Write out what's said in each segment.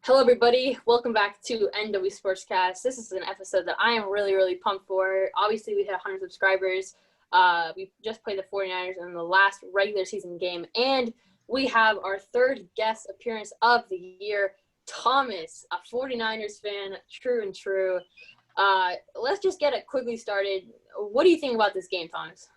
Hello, everybody. Welcome back to NW Sportscast. This is an episode that I am really, really pumped for. Obviously, we hit 100 subscribers. We just played the 49ers in the last regular season game, and we have our third guest appearance of the year, Thomas, a 49ers fan, true and true. Let's just get it quickly started. What do you think about this game, Thomas?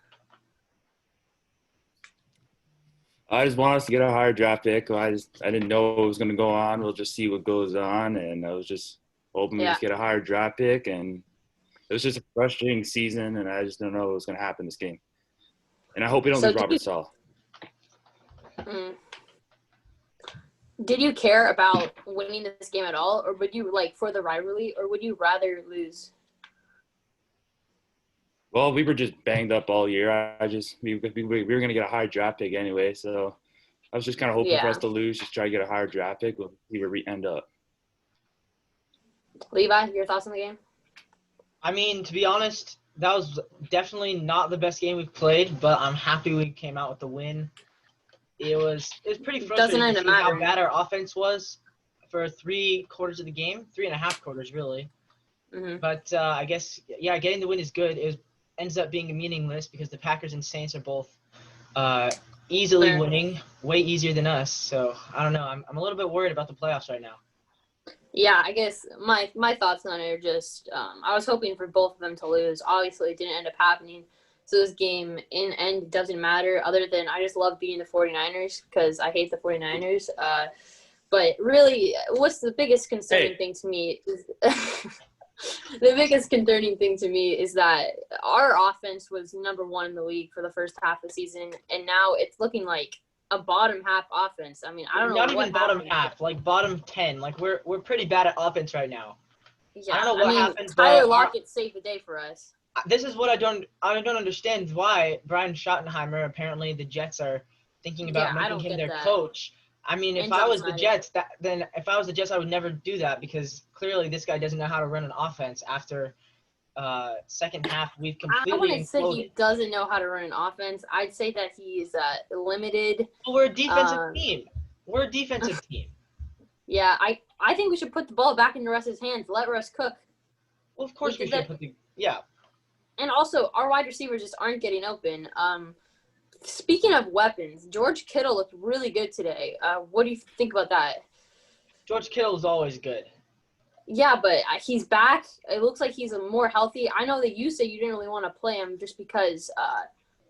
I just want us to get a higher draft pick. I didn't know what was going to go on. We'll just see what goes on, and I was just hoping we just get a higher draft pick. And it was just a frustrating season, and I just don't know what was going to happen this game. And I hope we don't lose Robert Sala. Did you care about winning this game at all, or would you for the rivalry, or would you rather lose? Well, we were just banged up all year. We were going to get a higher draft pick anyway, so I was just kind of hoping for us to lose, just try to get a higher draft pick. We'll see where we end up. Levi, your thoughts on the game? I mean, to be honest, that was definitely not the best game we've played, but I'm happy we came out with the win. It was pretty frustrating to see how bad our offense was for 3 quarters of the game, 3.5 quarters really. Mm-hmm. But I guess, getting the win is good. It ends up being meaningless because the Packers and Saints are both easily winning, way easier than us. So I don't know. I'm a little bit worried about the playoffs right now. Yeah, I guess my thoughts on it are just I was hoping for both of them to lose. Obviously, it didn't end up happening. So this game in end doesn't matter other than I just love beating the 49ers because I hate the 49ers. But really, what's the biggest concerning thing to me is the biggest concerning thing to me is that our offense was number 1 in the league for the first half of the season, and now it's looking like a bottom half offense. I mean, I don't know. Not even bottom half, like bottom 10. Like we're pretty bad at offense right now. Yeah, I don't know what happened. Tyler Lockett saved the day for us. This is what I don't understand why Brian Schottenheimer, apparently the Jets are thinking about making him their coach. I mean, if I was the Jets, I would never do that because clearly this guy doesn't know how to run an offense after second half we've completely I wouldn't say he doesn't know how to run an offense. I'd say that he's limited. Well, we're a defensive team. We're a defensive team. Yeah, I think we should put the ball back in Russ's hands. Let Russ cook. Well, of course we should put the – yeah. And also, our wide receivers just aren't getting open. Speaking of weapons, George Kittle looked really good today. What do you think about that? George Kittle is always good. Yeah, but he's back. It looks like he's more healthy. I know that you said you didn't really want to play him just because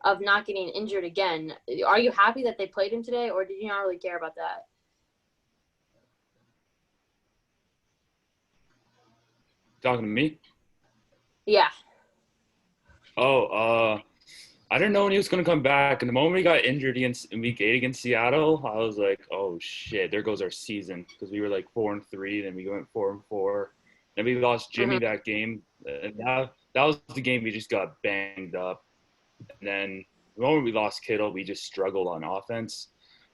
of not getting injured again. Are you happy that they played him today, or did you not really care about that? Talking to me? Yeah. I didn't know when he was going to come back. And the moment he got injured in Week 8 against Seattle, I was like, oh, shit, there goes our season. Because we were like 4-3, then we went 4-4. Then we lost Jimmy that game. And that was the game we just got banged up. And then the moment we lost Kittle, we just struggled on offense.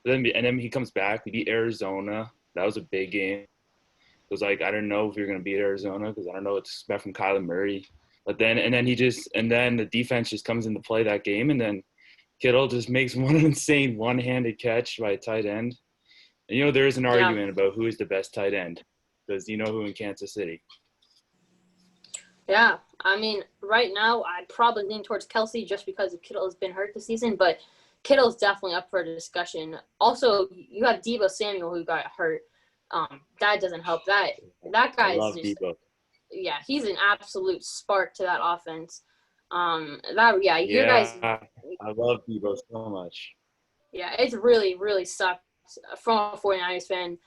And then he comes back. We beat Arizona. That was a big game. It was like, I don't know if you're going to beat Arizona because I don't know what to expect from Kyler Murray. But then the defense just comes into play that game, and then Kittle just makes one insane one-handed catch by a tight end. And, there is an argument about who is the best tight end because you know who in Kansas City. Yeah, I mean, right now I'd probably lean towards Kelsey just because Kittle has been hurt this season, but Kittle's definitely up for a discussion. Also, you have Deebo Samuel who got hurt. That doesn't help. That guy is just – yeah, he's an absolute spark to that offense. You guys. I love Deebo so much. Yeah, it's really, really sucks from a 49ers fan.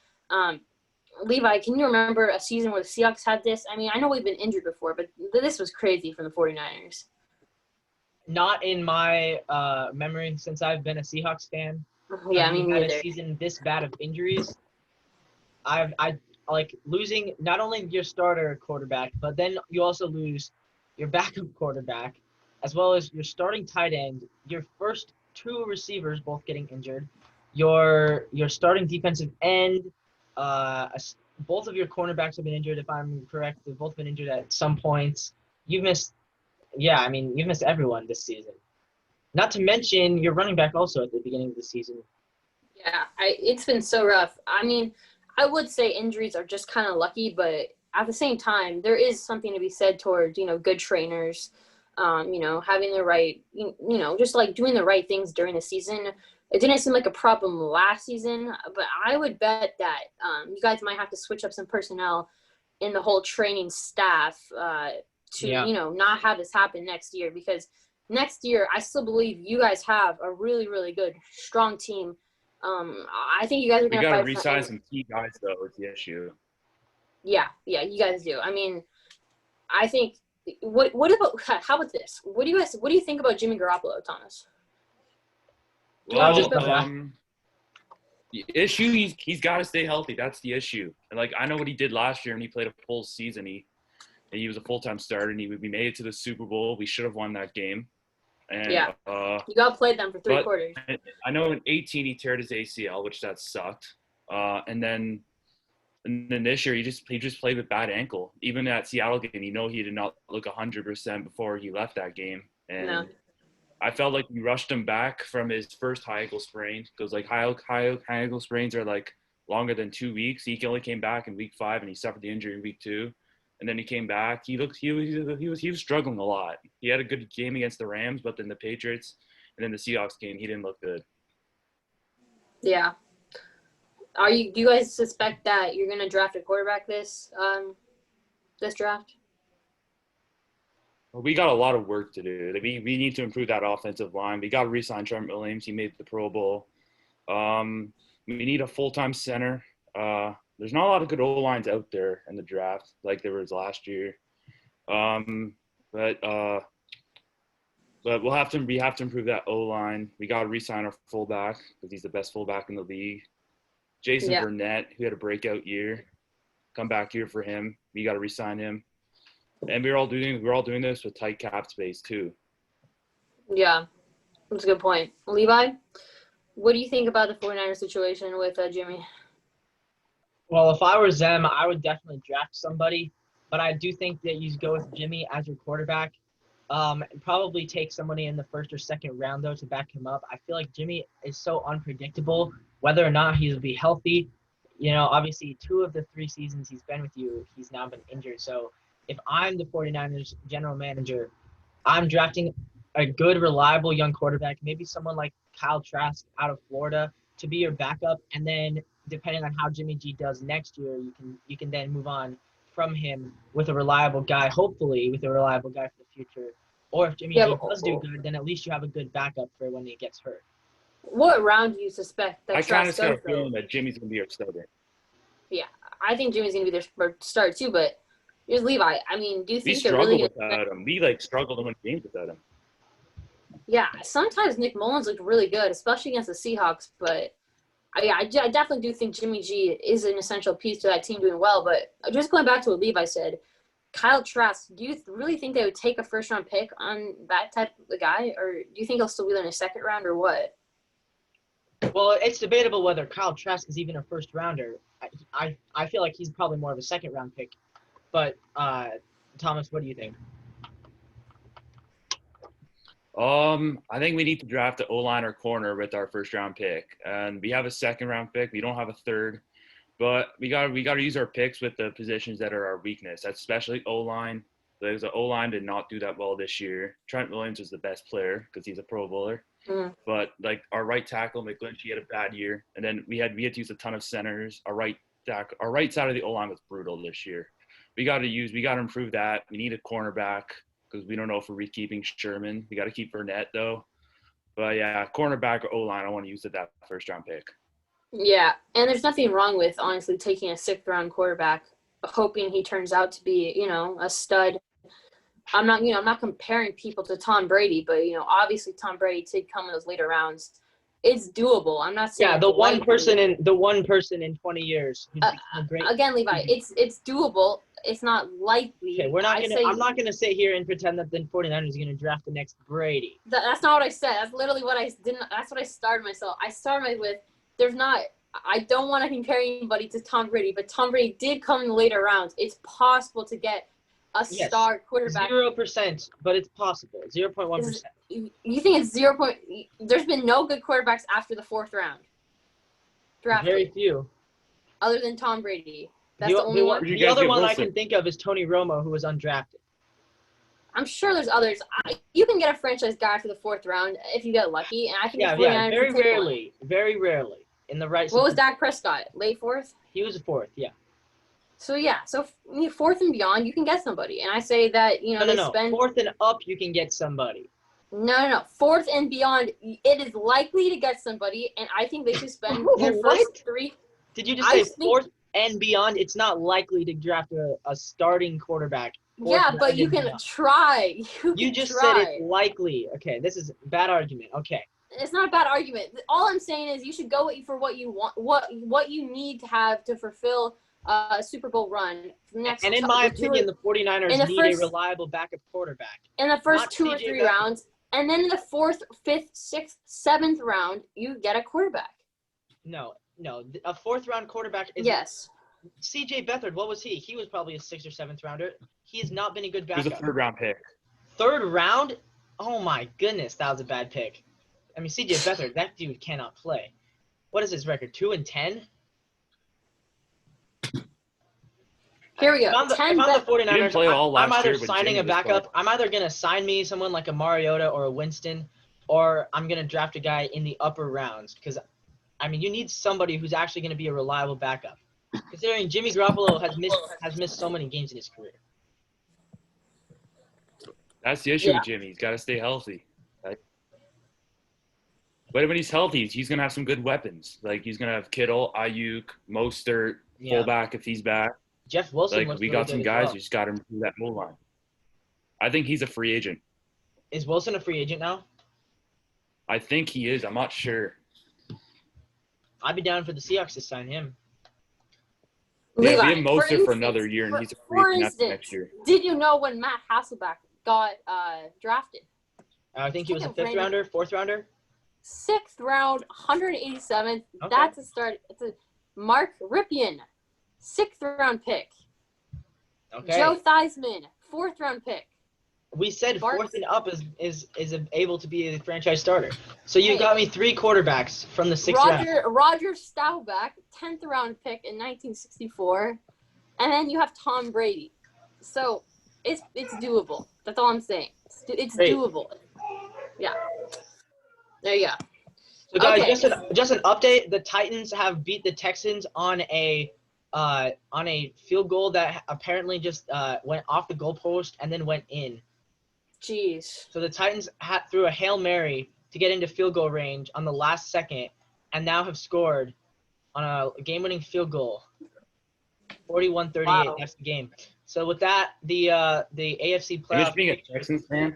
Levi, can you remember a season where the Seahawks had this? I mean, I know we've been injured before, but this was crazy from the 49ers. Not in my memory since I've been a Seahawks fan. Yeah, I mean, had a season this bad of injuries. I like losing not only your starter quarterback, but then you also lose your backup quarterback, as well as your starting tight end, your first 2 receivers both getting injured, your starting defensive end, both of your cornerbacks have been injured, if I'm correct. They've both been injured at some points. You've missed everyone this season. Not to mention your running back also at the beginning of the season. Yeah, it's been so rough. I mean, I would say injuries are just kind of lucky, but at the same time, there is something to be said towards, good trainers, having the right, just like doing the right things during the season. It didn't seem like a problem last season, but I would bet that you guys might have to switch up some personnel in the whole training staff to, Yeah. not have this happen next year, because next year, I still believe you guys have a really, really good, strong team. I think you guys are We going to got to fight re-sign some key guys, though, is the issue. Yeah, you guys do. I mean, I think what about how about this? What do you think about Jimmy Garoppolo, Thomas? I'll just Well, the issue, he's got to stay healthy. That's the issue. And like, I know what he did last year, and he played a full season. He was a full-time starter, and we made it to the Super Bowl. We should have won that game. And, yeah, you got played them for 3 quarters. I know in 2018 he teared his ACL, which that sucked. And then this year he just played with bad ankle. Even that Seattle game, he did not look 100% before he left that game. And No. I felt like we rushed him back from his first high ankle sprain, because like high ankle sprains are like longer than 2 weeks. He only came back in week 5, and he suffered the injury in week 2. And then he came back. He was struggling a lot. He had a good game against the Rams, but then the Patriots and then the Seahawks game, he didn't look good. Yeah. Do you guys suspect that you're gonna draft a quarterback this draft? Well, we got a lot of work to do. We need to improve that offensive line. We got to re-sign Trent Williams. He made the Pro Bowl. We need a full-time center. There's not a lot of good O-lines out there in the draft like there was last year. But we have to improve that O-line. We got to re-sign our fullback because he's the best fullback in the league. Jason Burnett, who had a breakout year, comeback year for him. We got to re-sign him. And we're all doing this with tight cap space too. Yeah, that's a good point. Levi, what do you think about the 49ers situation with Jimmy? Well, if I was them, I would definitely draft somebody. But I do think that you go with Jimmy as your quarterback. And probably take somebody in the first or second round, though, to back him up. I feel like Jimmy is so unpredictable, whether or not he'll be healthy. Obviously, 2 of the 3 seasons he's been with you, he's now been injured. So if I'm the 49ers general manager, I'm drafting a good, reliable young quarterback, maybe someone like Kyle Trask out of Florida to be your backup. And then depending on how Jimmy G does next year, you can then move on from him with a reliable guy, hopefully with a reliable guy for the future. Or if Jimmy G does do good, then at least you have a good backup for when he gets hurt. What round do you suspect that I kind of Trask got a does, feeling that Jimmy's going to be our starter. Yeah, I think Jimmy's going to be their start too, but here's Levi. I mean, do you We think they're really struggled without him. We struggled to win games without him. Yeah, sometimes Nick Mullins looked really good, especially against the Seahawks, but I definitely do think Jimmy G is an essential piece to that team doing well. But just going back to what Levi said, Kyle Trask, do you really think they would take a first-round pick on that type of guy, or do you think he'll still be there in a second round, or what? Well, it's debatable whether Kyle Trask is even a first-rounder. I feel like he's probably more of a second-round pick. But, Thomas, what do you think? I think we need to draft an O-line or corner with our first-round pick. And we have a second-round pick. We don't have a third. But we got to use our picks with the positions that are our weakness. That's especially O-line. The O-line did not do that well this year. Trent Williams was the best player because he's a Pro Bowler. Mm. But our right tackle McGlinchey had a bad year, and then we had to use a ton of centers. Our right side of the O-line was brutal this year. We got to improve that. We need a cornerback because we don't know if we're keeping Sherman. We got to keep Burnett though. But yeah, cornerback or O-line, I want to use that first-round pick. Yeah, and there's nothing wrong with honestly taking a 6th-round quarterback, hoping he turns out to be, a stud. I'm not comparing people to Tom Brady, but obviously Tom Brady did come in those later rounds. It's doable. I'm not saying the one person in 20 years. Again, Levi, it's doable. It's not likely. Okay, I'm not gonna sit here and pretend that the 49ers are gonna draft the next Brady. That's not what I said. That's literally what I didn't. That's what I started myself. I started with. I don't want to compare anybody to Tom Brady, but Tom Brady did come in the later rounds. It's possible to get a star quarterback. 0%, but it's possible. 0.1%. You think it's 0. There's been no good quarterbacks after the 4th round. Drafted. Very few. other than Tom Brady. That's the only the, one. Where'd you the guys other get one I Wilson? can think of is Tony Romo, who was undrafted. I'm sure there's others. You can get a franchise guy for the 4th round if you get lucky, and I think the 49ers Very can take rarely, very rarely in the right. What was Dak Prescott? Late 4th? He was a 4th, yeah. So, 4th and beyond, you can get somebody. And I say that, No. spend 4th and up, you can get somebody. No. 4th and beyond, it is likely to get somebody, and I think they should spend their What? first 3. Did you just I say think- 4th and beyond? It's not likely to draft a starting quarterback. Yeah, but you can try. You just said it's likely. Okay, this is a bad argument. Okay. It's not a bad argument. All I'm saying is you should go for what you want, what you need to have to fulfill a Super Bowl run. And in my opinion, the 49ers need a reliable backup quarterback. In the first 2 or 3 rounds, and then in the 4th, 5th, 6th, 7th round, you get a quarterback. No. A 4th round quarterback is. Yes. C.J. Beathard, what was he? He was probably a 6th or 7th rounder. He has not been a good backup. He was a 3rd round pick. 3rd round? Oh my goodness, that was a bad pick. I mean, C.J. Beathard, that dude cannot play. What is his record? 2-10? Here we go. If I'm the 49ers, I'm either year, signing a backup. I'm either going to sign me someone like a Mariota or a Winston, or I'm going to draft a guy in the upper rounds. Because, I mean, you need somebody who's actually going to be a reliable backup. Considering Jimmy Garoppolo has missed so many games in his career. That's the issue with Jimmy. He's got to stay healthy. Right? But when he's healthy, he's going to have some good weapons. Like, he's going to have Kittle, Ayuk, Mostert, fullback if he's back. Jeff Wilson. Like, we got some guys who just got him through that goal line. I think he's a free agent. Is Wilson a free agent now? I think he is. I'm not sure. I'd be down for the Seahawks to sign him. Yeah, we have Mostert for another year, and he's a free agent next year. Did you know when Matt Hasselbeck got drafted? I think he was a 5th rounder, 4th rounder. 6th round, 187th. Okay. That's a start. It's a Mark Ripien, 6th round pick. Okay. Joe Theismann, 4th round pick. We said 4th and up is able to be a franchise starter. So you got me 3 quarterbacks from the 6th round. Roger Staubach, 10th round pick in 1964, and then you have Tom Brady. So it's doable. That's all I'm saying. It's doable. Yeah. There you go. So guys, just an update. The Titans have beat the Texans on a field goal that apparently just went off the goalpost and then went in. Jeez. So the Titans threw a Hail Mary to get into field goal range on the last second and now have scored on a game-winning field goal. 41-38, wow. That's the game. So with that, the AFC playoff. Just being a Texans fan.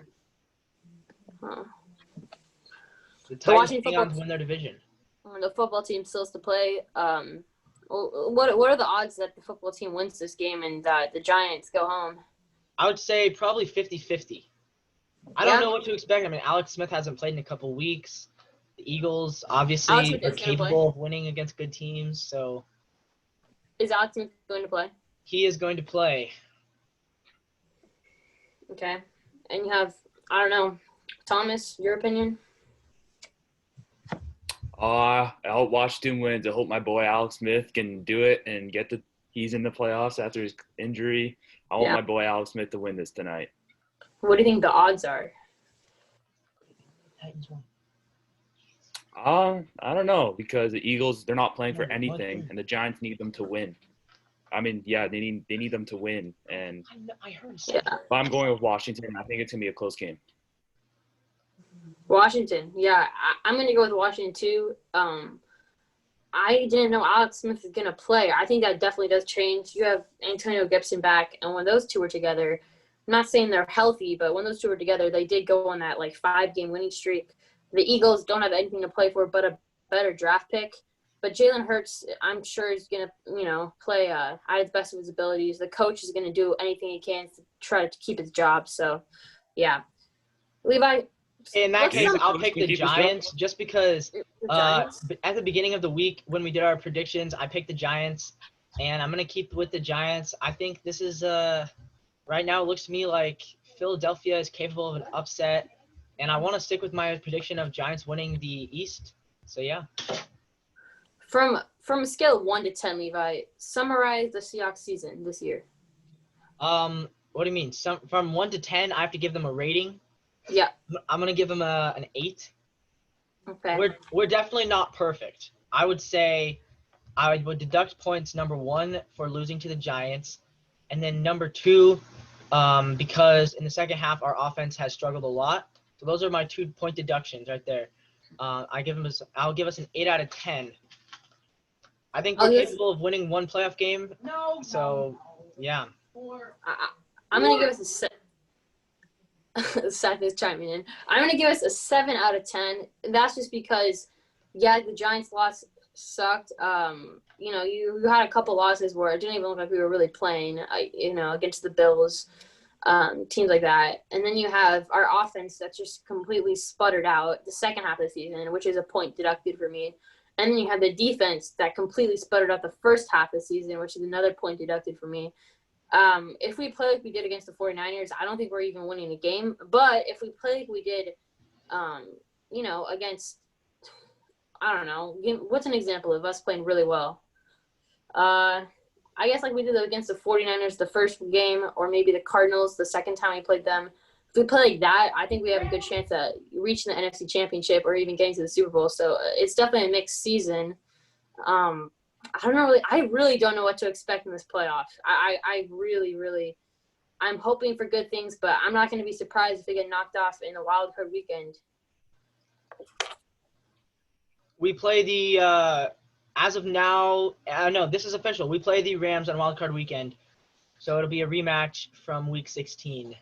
The Titans went on to win their division. The football team still has to play. What are the odds that the football team wins this game and the Giants go home? I would say probably 50-50. I don't know what to expect. I mean, Alex Smith hasn't played in a couple weeks. The Eagles obviously are capable of winning against good teams. So, is Alex Smith going to play? He is going to play. Okay, and you have Thomas. Your opinion? I hope Washington wins. I hope my boy Alex Smith can do it and he's in the playoffs after his injury. I want my boy Alex Smith to win this tonight. What do you think the odds are? Titans won. I don't know, because the Eagles, they're not playing for anything, and the Giants need them to win. I mean, they need them to win, and I heard. I'm going with Washington. I think it's gonna be a close game. Washington, I'm going to go with Washington too. I didn't know Alex Smith is going to play. I think that definitely does change. You have Antonio Gibson back, and when those two were together, I'm not saying they're healthy, but when those two were together, they did go on that 5-game winning streak. The Eagles don't have anything to play for but a better draft pick. But Jalen Hurts, I'm sure, is going to, play at his best of his abilities. The coach is going to do anything he can to try to keep his job. So, yeah. Levi. In that case, I'll pick the Giants just because at the beginning of the week when we did our predictions, I picked the Giants, and I'm going to keep with the Giants. I think this is right now it looks to me like Philadelphia is capable of an upset, and I want to stick with my prediction of Giants winning the East. So, yeah. from a scale of 1 to 10, Levi, summarize the Seahawks season this year. What do you mean? From 1 to 10, I have to give them a rating. Yeah. I'm gonna give them an 8. Okay. We're definitely not perfect. I would say I would deduct points number 1 for losing to the Giants, and then number 2, because in the second half our offense has struggled a lot. So those are my 2-point deductions right there. I'll give us an 8 out of 10. I think we're capable of winning 1 playoff game. Yeah. I'm gonna give us Seth is chiming in. I'm gonna give us a 7 out of 10. That's just because, the Giants loss sucked. You had a couple losses where it didn't even look like we were really playing. Against the Bills, teams like that, and then you have our offense that just completely sputtered out the second half of the season, which is a point deducted for me. And then you have the defense that completely sputtered out the first half of the season, which is another point deducted for me. If we play like we did against the 49ers, I don't think we're even winning the game. But if we play like we did, against, I don't know, what's an example of us playing really well? I guess like we did against the 49ers the first game, or maybe the Cardinals the second time we played them. If we play like that, I think we have a good chance at reaching the NFC Championship or even getting to the Super Bowl. So it's definitely a mixed season. I really don't know what to expect in this playoff. I really, I'm hoping for good things, but I'm not going to be surprised if we get knocked off in the wild card weekend. We play the, as of now, no, this is official. We play the Rams on wild card weekend. So it'll be a rematch from week 16.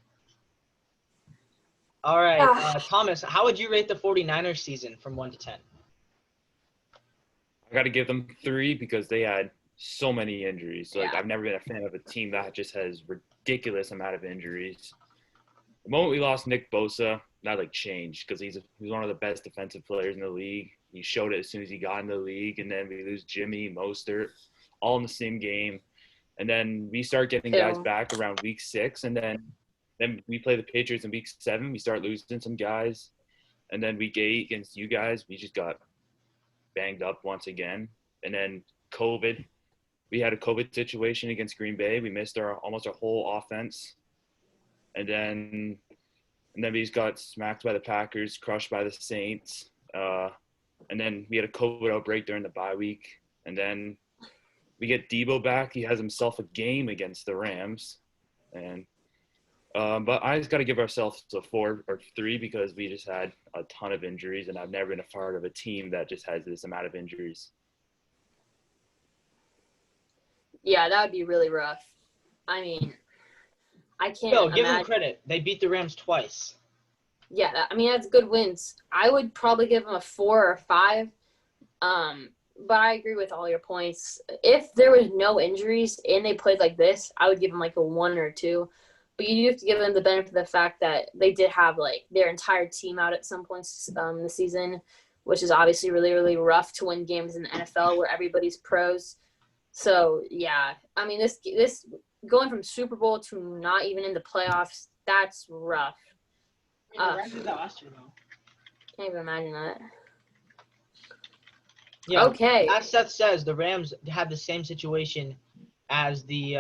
All right, Thomas, how would you rate the 49ers season from 1 to 10? I got to give them 3 because they had so many injuries. I've never been a fan of a team that just has ridiculous amount of injuries. The moment we lost Nick Bosa, that changed because he's one of the best defensive players in the league. He showed it as soon as he got in the league, and then we lose Jimmy, Mostert, all in the same game. And then we start getting guys back around week 6, and then we play the Patriots in week 7. We start losing some guys. And then week 8 against you guys, we just got banged up once again. And then COVID. We had a COVID situation against Green Bay. We missed almost our whole offense. And then we just got smacked by the Packers, crushed by the Saints. And then we had a COVID outbreak during the bye week. And then we get Debo back. He has himself a game against the Rams. And but I just got to give ourselves a 4 or 3 because we just had a ton of injuries, and I've never been a part of a team that just has this amount of injuries. Yeah, that would be really rough. I mean, I can't No, give them credit. They beat the Rams twice. Yeah, that's good wins. I would probably give them a 4 or 5. But I agree with all your points. If there was no injuries and they played like this, I would give them a 1 or 2. But you do have to give them the benefit of the fact that they did have their entire team out at some points in the season, which is obviously really, really rough to win games in the NFL where everybody's pros. So yeah, this going from Super Bowl to not even in the playoffs, that's rough. Can't even imagine that. Yeah. Okay. As Seth says, the Rams had the same situation as the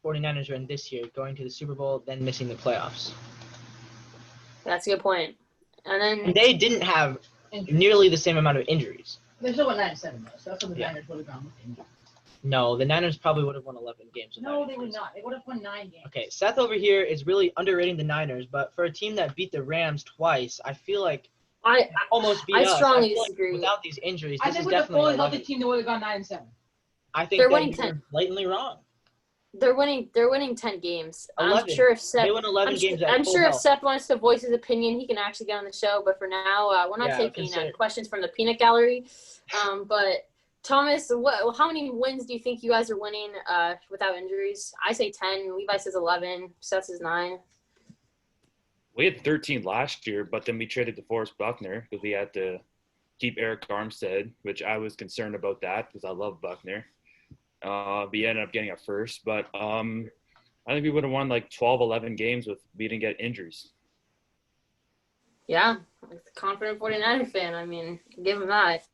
49ers were in this year, going to the Super Bowl, then missing the playoffs. That's a good point. And they didn't have nearly the same amount of injuries. They still went 9-7 though, so that's what the Niners would have gone with injuries. No, the Niners probably would have won 11 games. No, they would not. They would have won 9 games. Okay, Seth over here is really underrating the Niners, but for a team that beat the Rams twice, I feel like I strongly disagree. Without these injuries, I think with a fully healthy team, they would have gone 9-7. I think you're blatantly wrong. They're winning 10 games. 11. I'm sure if Seth, they won 11 games. I'm sure if Seth wants to voice his opinion, he can actually get on the show. But for now, we're not taking questions from the peanut gallery. But Thomas, how many wins do you think you guys are winning without injuries? I say 10. Levi says 11. Seth says 9. We had 13 last year, but then we traded DeForest Buckner because we had to keep Eric Armstead, which I was concerned about that because I love Buckner. We ended up getting a first, but I think we would have won 12, 11 games if we didn't get injuries. Yeah, confident 49er fan. I mean, give him that.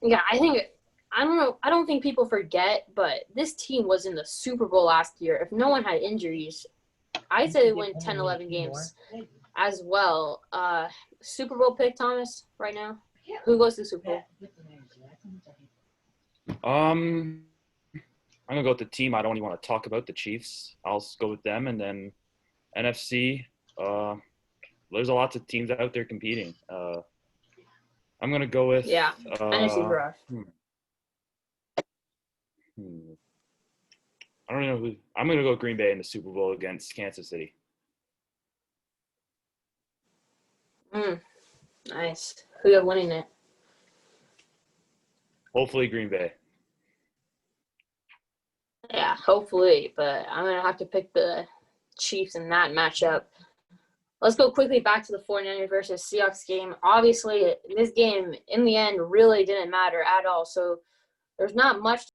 Yeah, I don't know. I don't think people forget, but this team was in the Super Bowl last year. If no one had injuries, I'd say they win 10, 11 games as well. Super Bowl pick, Thomas, right now? Who goes to the Super Bowl? I'm gonna go with the team I don't even want to talk about, the Chiefs. I'll go with them, and then NFC. There's a lots of teams out there competing. I'm gonna go with Yeah, NFC rough. I don't know who. I'm gonna go Green Bay in the Super Bowl against Kansas City. Nice. Who you have winning it? Hopefully Green Bay. Yeah, hopefully, but I'm going to have to pick the Chiefs in that matchup. Let's go quickly back to the 49ers versus Seahawks game. Obviously, this game, in the end, really didn't matter at all, so there's not much